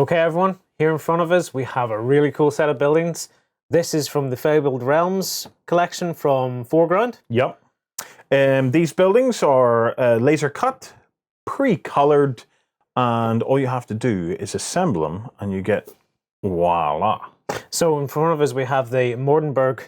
Okay, everyone, here in front of us, we have a really cool set of buildings. This is from the Fabled Realms collection from 4Ground. Yep. These buildings are laser cut, pre-colored, and all you have to do is assemble them and you get voila. So in front of us, we have the Mordanburgh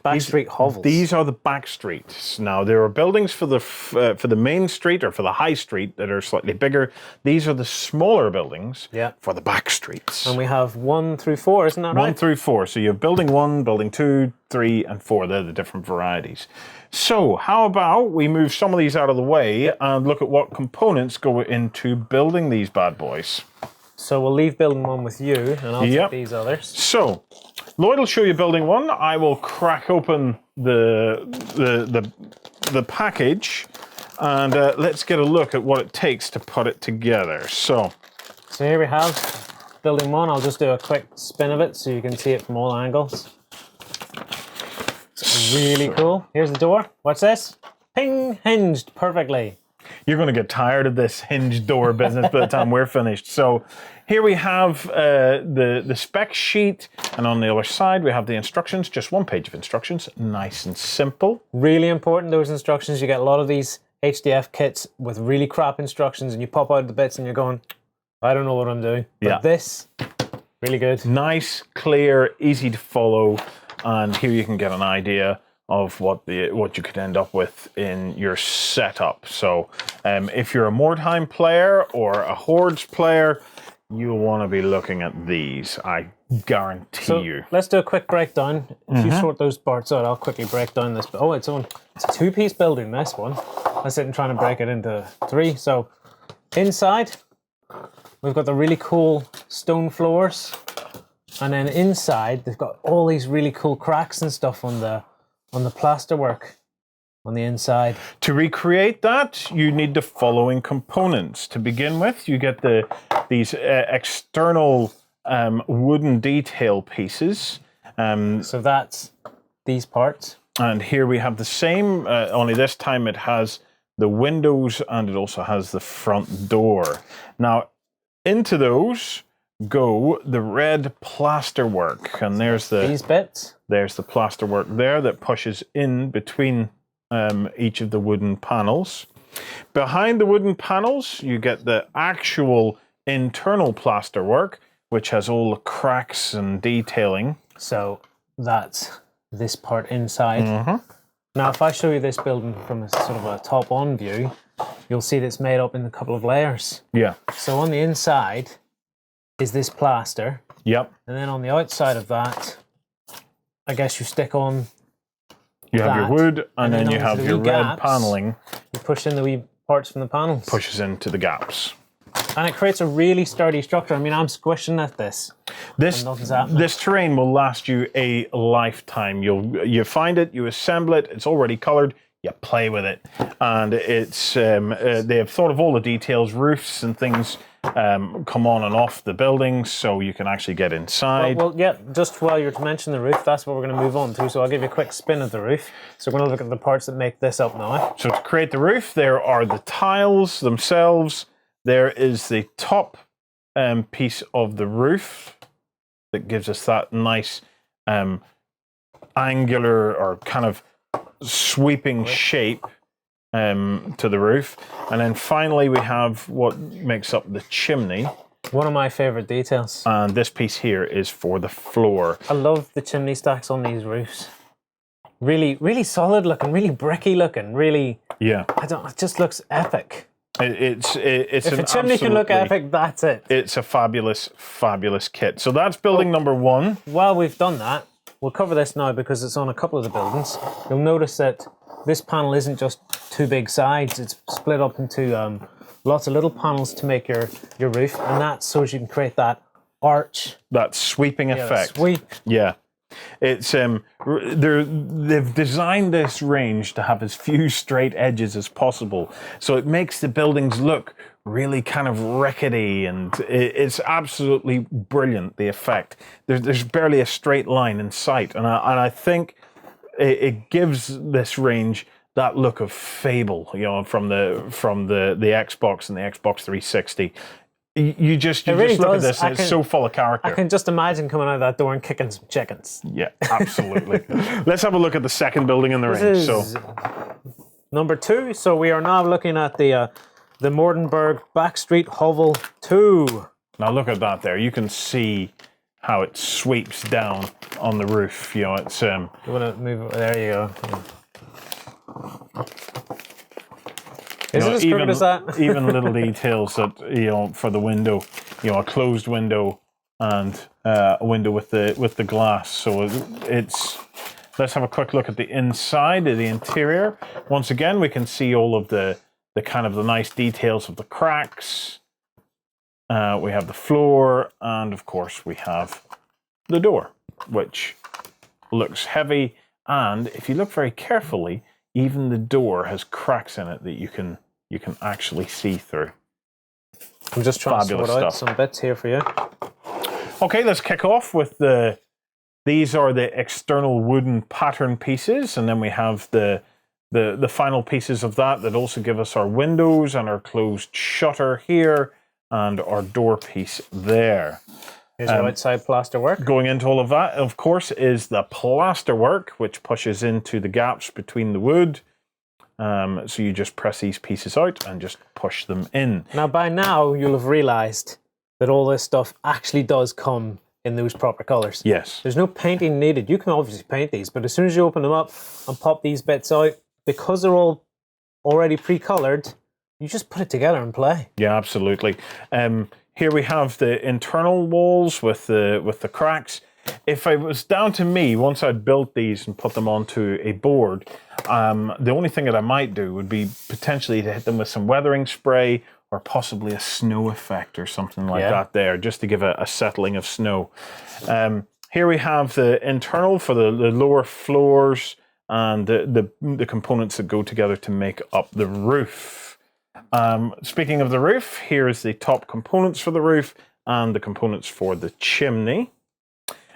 Backstreet hovels. These are the Backstreets. Now, there are buildings for the main street or for the high street that are slightly bigger. These are the smaller buildings for the Backstreets. And we have 1 through 4, isn't that right? 1 through 4. So you have building 1, building 2, 3, and 4. They're the different varieties. So how about we move some of these out of the way and look at what components go into building these bad boys. So we'll leave building 1 with you, and I'll take these others. So Lloyd will show you building 1. I will crack open the package, and let's get a look at what it takes to put it together. So here we have building 1. I'll just do a quick spin of it so you can see it from all angles. It's really cool. Here's the door. What's this? Ping! Hinged perfectly. You're going to get tired of this hinged door business by the time we're finished. So here we have the spec sheet, and on the other side we have the instructions. Just 1 page of instructions, nice and simple. Really important, those instructions. You get a lot of these HDF kits with really crap instructions, and you pop out the bits and you're going, I don't know what I'm doing. But this, really good. Nice, clear, easy to follow, and here you can get an idea of what you could end up with in your setup. So if you're a Mordheim player or a Hordes player, you'll want to be looking at these, I guarantee you. Let's do a quick breakdown. If you sort those parts out, I'll quickly break down this. Oh, it's a 2-piece building, this one. I was sitting trying to break it into 3. So inside, we've got the really cool stone floors. And then inside, they've got all these really cool cracks and stuff on the plasterwork on the inside. To recreate that, you need the following components. To begin with, you get these external wooden detail pieces. So that's these parts. And here we have the same, only this time it has the windows and it also has the front door. Now, into those go the red plasterwork, and there's these bits. There's the plasterwork there that pushes in between each of the wooden panels. Behind the wooden panels, you get the actual internal plasterwork, which has all the cracks and detailing. So that's this part inside. Now, if I show you this building from a sort of a top-on view, you'll see that it's made up in a couple of layers. Yeah. So on the inside is this plaster. Yep. And then on the outside of that, I guess you stick on you have your wood, and then you have your red paneling. You push in the wee parts from the panels. Pushes into the gaps. And it creates a really sturdy structure. I mean, I'm squishing at this. This terrain will last you a lifetime. You find it, you assemble it, it's already colored, you play with it. And it's they have thought of all the details, roofs and things come on and off the buildings, so you can actually get inside. Well, yeah, just while you're to mention the roof, that's what we're going to move on to. So I'll give you a quick spin of the roof. So we're going to look at the parts that make this up now. So to create the roof, there are the tiles themselves. There is the top piece of the roof that gives us that nice angular or kind of sweeping shape to the roof. And then finally we have what makes up the chimney. One of my favorite details. And this piece here is for the floor. I love the chimney stacks on these roofs. Really, really solid looking, really bricky looking, really... Yeah. It just looks epic. If a chimney can look epic, that's it. It's a fabulous, fabulous kit. So that's building number 1. While we've done that, we'll cover this now because it's on a couple of the buildings. You'll notice that this panel isn't just 2 big sides. It's split up into lots of little panels to make your roof, and that's so you can create that arch. That sweeping effect. Sweep. Yeah. It's they've designed this range to have as few straight edges as possible, so it makes the buildings look really kind of rickety, and it's absolutely brilliant, the effect. There's barely a straight line in sight, and I think it gives this range that look of Fable, you know, from the Xbox and the Xbox 360. You just look at this, and it's so full of character. I can just imagine coming out of that door and kicking some chickens. Yeah, absolutely. Let's have a look at the second building in the range. So, number 2. So we are now looking at the Mordanburgh Backstreet Hovel 2. Now look at that there. You can see how it sweeps down on the roof. You know, it's You want to move it? There you go. Is it as crooked as that? Even little details that, you know, for the window, you know, a closed window and a window with the glass. So it's. Let's have a quick look at the inside of the interior. Once again, we can see all of the kind of the nice details of the cracks. We have the floor, and of course we have the door, which looks heavy. And if you look very carefully, even the door has cracks in it that you can actually see through. I'm just trying to sort out some bits here for you. Okay, let's kick off with these are the external wooden pattern pieces, and then we have the final pieces of that also give us our windows and our closed shutter here and our door piece there. Here's your outside plaster work. Going into all of that, of course, is the plaster work, which pushes into the gaps between the wood. So you just press these pieces out and just push them in. Now, by now, you'll have realized that all this stuff actually does come in those proper colors. Yes. There's no painting needed. You can obviously paint these, but as soon as you open them up and pop these bits out, because they're all already pre-colored, you just put it together and play. Yeah, absolutely. Here we have the internal walls with the cracks. If it was down to me, once I'd built these and put them onto a board, the only thing that I might do would be potentially to hit them with some weathering spray or possibly a snow effect or something like that there, just to give a settling of snow. Here we have the internal for the lower floors and the components that go together to make up the roof. Speaking of the roof, here is the top components for the roof and the components for the chimney.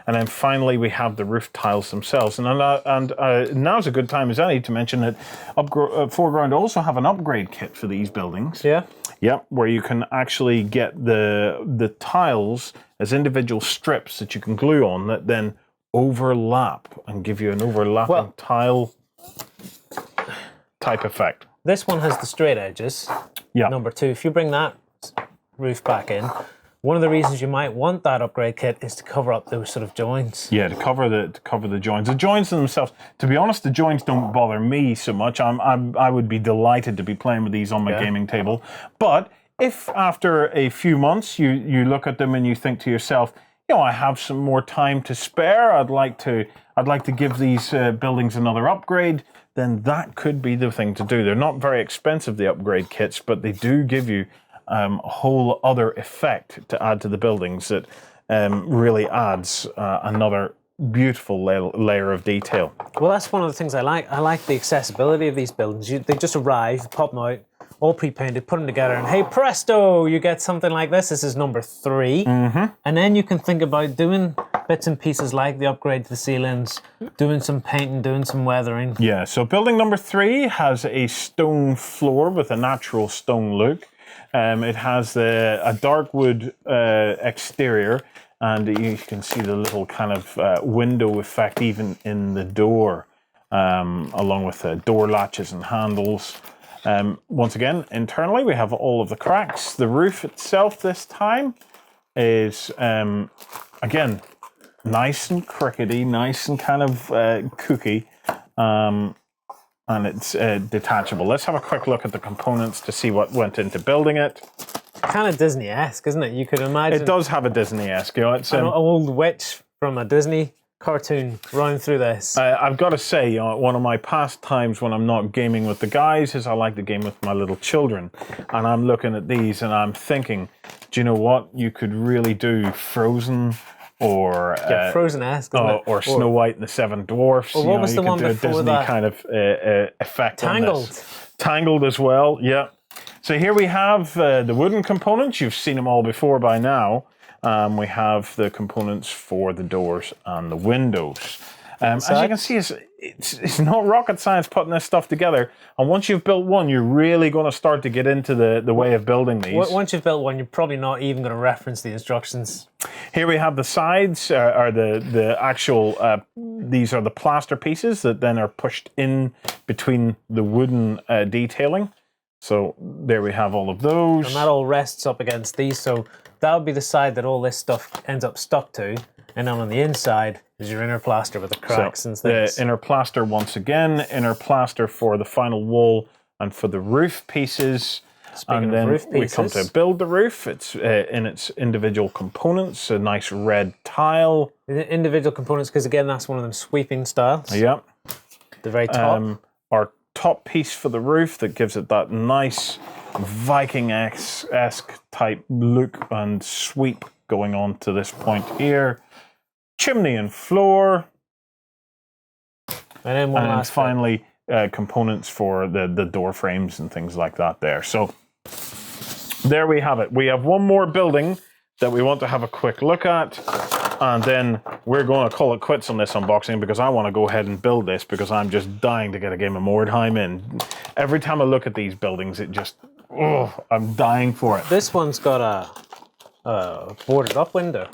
And then finally, we have the roof tiles themselves. And now's a good time as any to mention that 4Ground also have an upgrade kit for these buildings. Yeah. Yep, where you can actually get the tiles as individual strips that you can glue on that then overlap and give you an overlapping tile type effect. This one has the straight edges. Yeah. Number 2, if you bring that roof back in, one of the reasons you might want that upgrade kit is to cover up those sort of joints. Yeah, to cover the joints. The joints themselves, to be honest, the joints don't bother me so much. I would be delighted to be playing with these on my gaming table. But if after a few months you look at them and you think to yourself, you know, I have some more time to spare, I'd like to give these buildings another upgrade, then that could be the thing to do. They're not very expensive, the upgrade kits, but they do give you a whole other effect to add to the buildings that really adds another beautiful layer of detail. Well, that's one of the things I like. I like the accessibility of these buildings. They just arrive, pop them out, all pre-painted, put them together, and hey, presto, you get something like this. This is number 3. Mm-hmm. And then you can think about doing bits and pieces like the upgrade to the ceilings, doing some painting, doing some weathering. Yeah, so building number 3 has a stone floor with a natural stone look. It has a dark wood exterior, and you can see the little kind of window effect even in the door, along with the door latches and handles. Once again, internally, we have all of the cracks. The roof itself this time is, again, nice and crickety, nice and kind of kooky. And it's detachable. Let's have a quick look at the components to see what went into building it. Kind of Disney-esque, isn't it? You could imagine. It does have a Disney-esque. You know, it's an old witch from a Disney cartoon running through this. I've got to say, you know, one of my pastimes when I'm not gaming with the guys is I like to game with my little children. And I'm looking at these and I'm thinking, do you know what? You could really do Frozen or Frozen-esque, or Snow White and the Seven Dwarfs. Or what was the one before that? You could do a Disney that? kind of effect Tangled. on this. Tangled as well, yeah. So here we have the wooden components. You've seen them all before by now. We have the components for the doors and the windows. As you can see, it's not rocket science putting this stuff together. And once you've built one, you're really going to start to get into the way of building these. Once you've built one, you're probably not even going to reference the instructions. Here we have the sides, are the actual, these are the plaster pieces that then are pushed in between the wooden detailing. So there we have all of those. And that all rests up against these, so that would be the side that all this stuff ends up stuck to. And then on the inside is your inner plaster with the cracks and things. The inner plaster once again, inner plaster for the final wall and for the roof pieces. Speaking of roof pieces, we come to build the roof. It's in its individual components, a nice red tile. The individual components, because again, that's one of them sweeping styles. Yep. The very top. Our top piece for the roof that gives it that nice Viking-esque type look and sweep going on to this point here. Chimney and floor. And then finally, components for the door frames and things like that there. So there we have it. We have one more building that we want to have a quick look at. And then we're going to call it quits on this unboxing because I want to go ahead and build this because I'm just dying to get a game of Mordheim in. Every time I look at these buildings, it just, I'm dying for it. This one's got a boarded up window.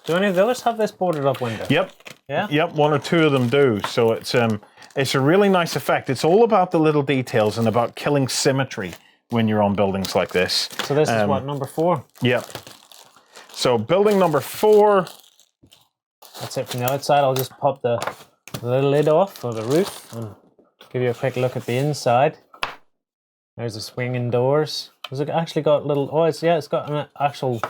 Do any of the others have this boarded up window? Yep. Yeah? Yep, one or two of them do. So it's a really nice effect. It's all about the little details and about killing symmetry when you're on buildings like this. So this is what, number 4? Yep. So building number 4. That's it from the outside. I'll just pop the little lid off of the roof and give you a quick look at the inside. There's the swinging doors. Has it actually got little? Oh, it's got an actual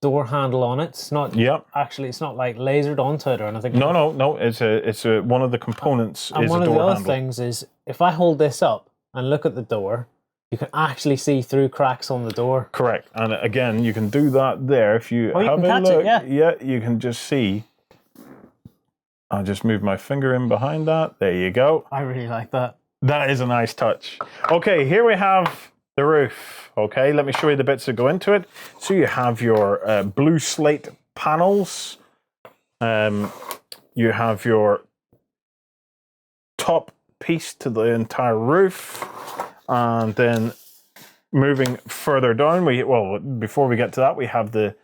door handle on it. It's not. Yep. Actually, it's not like lasered onto it or anything. No. It's one of the components. And is one a of door the other handle. things is if I hold this up and look at the door, you can actually see through cracks on the door. Correct. And again, you can do that there if you you have can a catch look. it, yeah. Yeah, you can just see. I'll just move my finger in behind that. There you go. I really like that. That is a nice touch. Okay, here we have the roof. Okay, let me show you the bits that go into it. So you have your blue slate panels. You have your top piece to the entire roof. And then moving further down, before we get to that, we have the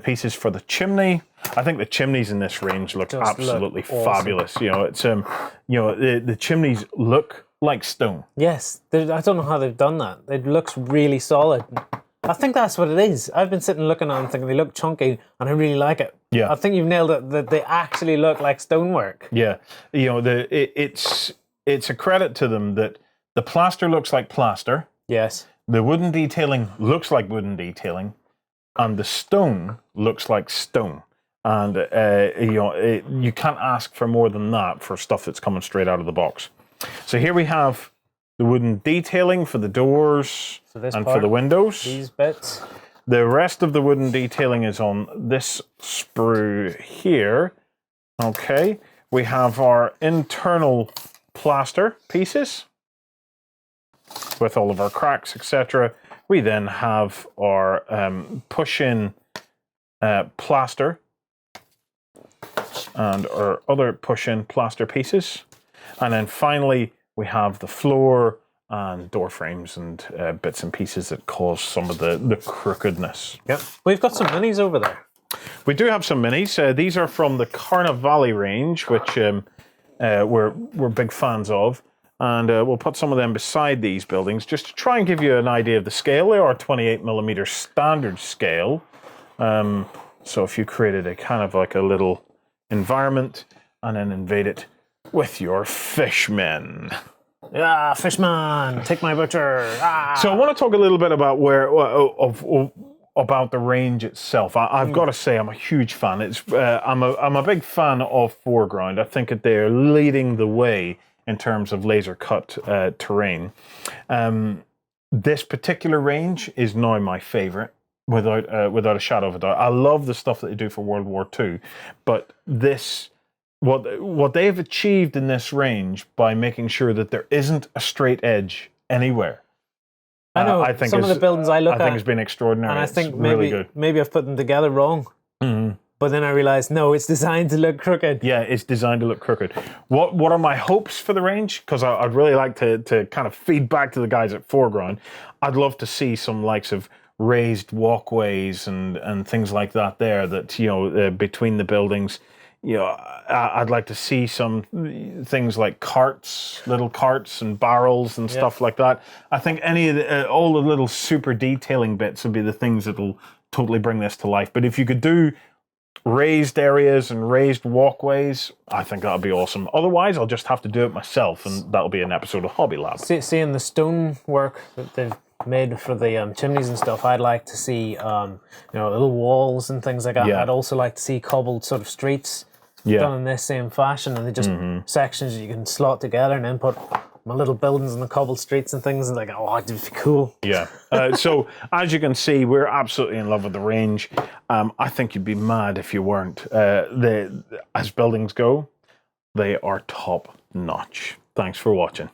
pieces for the chimney. I think the chimneys in this range look absolutely fabulous. You know, it's the chimneys look like stone. Yes, I don't know how they've done that. It looks really solid. I think that's what it is. I've been sitting looking at them thinking they look chunky, and I really like it. Yeah, I think you've nailed it. That they actually look like stonework. Yeah, it's a credit to them that the plaster looks like plaster. Yes. The wooden detailing looks like wooden detailing, and the stone looks like stone. And you can't ask for more than that for stuff that's coming straight out of the box. So here we have the wooden detailing for the doors for the windows. These bits. The rest of the wooden detailing is on this sprue here. Okay, we have our internal plaster pieces with all of our cracks, etc. We then have our push-in plaster and our other push-in plaster pieces. And then finally, we have the floor and door frames and bits and pieces that cause some of the crookedness. Yep. We've got some minis over there. We do have some minis. These are from the Carnivale range, which we're big fans of. And we'll put some of them beside these buildings just to try and give you an idea of the scale. They are 28mm standard scale. So if you created a kind of like a little environment and then invade it with your fishmen. Yeah, fishman, take my butcher. Ah. So I want to talk a little bit about about the range itself. I've got to say I'm a huge fan. I'm a big fan of 4Ground. I think that they're leading the way in terms of laser cut terrain. This particular range is now my favorite, without a shadow of a doubt. I love the stuff that they do for World War II, but what they have achieved in this range by making sure that there isn't a straight edge anywhere. I know some of the buildings I think has been extraordinary. And I it's think really good. maybe I've put them together wrong. Mm-hmm. But then I realized, no, it's designed to look crooked. Yeah, it's designed to look crooked. What are my hopes for the range? Because I'd really like to kind of feed back to the guys at 4Ground. I'd love to see some likes of raised walkways and things like that there, that, you know, between the buildings. You know, I'd like to see some things like carts, little carts and barrels and stuff like that. I think any of all the little super detailing bits would be the things that'll totally bring this to life. But if you could do raised areas and raised walkways, I think that'll be awesome. Otherwise, I'll just have to do it myself, and that'll be an episode of Hobby Lab. Seeing the stone work that they've made for the chimneys and stuff, I'd like to see you know, little walls and things like that. Yeah. I'd also like to see cobbled sort of streets done in this same fashion, and they just sections that you can slot together and then put my little buildings in the cobbled streets and things, and like, oh, it'd be cool. Yeah. So as you can see, we're absolutely in love with the range. I think you'd be mad if you weren't. As buildings go, they are top notch. Thanks for watching.